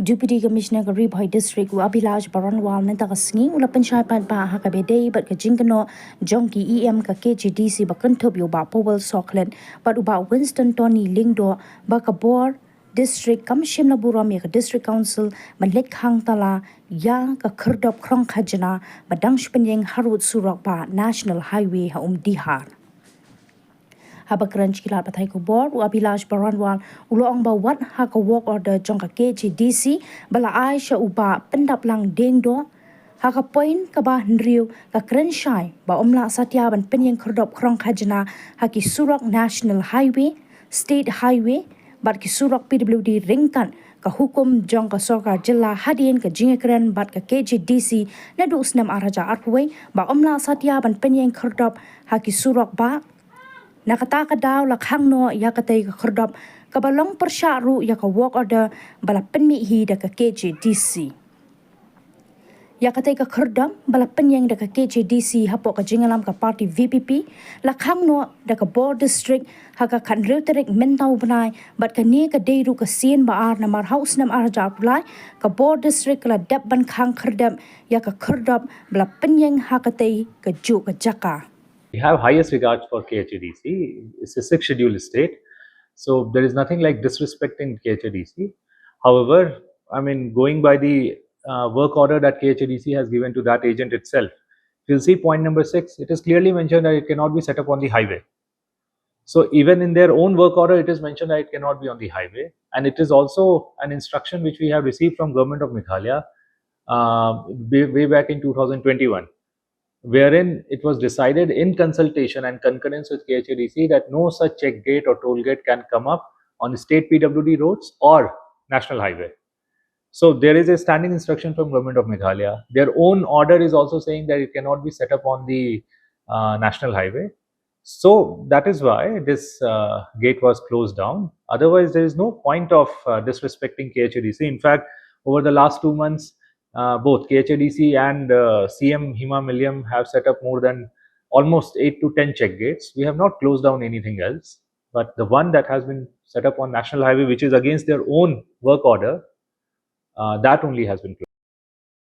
Deputy Commissioner ka Riew District u Abilaj Baranwal nanta ka sngi ula panchayat paidbah ha ka bedei bat ka jingkano jongki EM ka KHADC ba kynthup yo ba powel soklen bat uba Winston Tony Lyngba ba ka bor District Kamshim na buram ya ka District Council malek hang tala ya ka khyrdop krong khajana badang pynieng harut surok ba National Highway ha dihar. Habakran kilat pathai khubor u Abilaj Baranwal uloong ba wat ha ka walk order jong ka KHADC bala ai sha uba pendap lang dengdo ha ka point ka ba riew ka krenshai ba omla satya ban pynieng khyrdop krong khajana ha ki surok National Highway State Highway bat ki surok PWD ringkan ka hukum jong ka sorkar jilla hadien ka jingekren bat ka KHADC naduh snam araja arpway ba omla satya ban pynieng khyrdop ha ki surok ba nakataka daw lakhang no ïakatei ka khyrdop kabalong persyaru ya ka walk order bala penmi hi da ka KHADC ïakatei ka khyrdop bala pynieng da ka KHADC hapo ka jingalam ka party VPP lakhang no da ka bor district ha ka kan riew terik mentau banai bat ka ni ka deiru ka sien ba ar na mar house nam ar jar pulai ka bor district la dap ban khang khyrdop ya ka khyrdop bala pynieng hakatei ka ju ka jaka. We have highest regards for KHADC. It's a 6th scheduled state. So there is nothing like disrespecting KHADC. However, I mean, going by the work order that KHADC has given to that agent itself, you'll see point number 6, it is clearly mentioned that it cannot be set up on the highway. So even in their own work order, it is mentioned that it cannot be on the highway. And it is also an instruction which we have received from Government of Meghalaya way back in 2021. Wherein it was decided in consultation and concurrence with KHADC that no such check gate or toll gate can come up on state PWD roads or national highway. So there is a standing instruction from Government of Meghalaya. Their own order is also saying that it cannot be set up on the national highway. So that is why this gate was closed down. Otherwise, there is no point of disrespecting KHADC. In fact, over the last 2 months, both KHADC and CM Hima Milliam have set up more than almost 8 to 10 check gates. We have not closed down anything else, but the one that has been set up on National Highway, which is against their own work order, that only has been closed.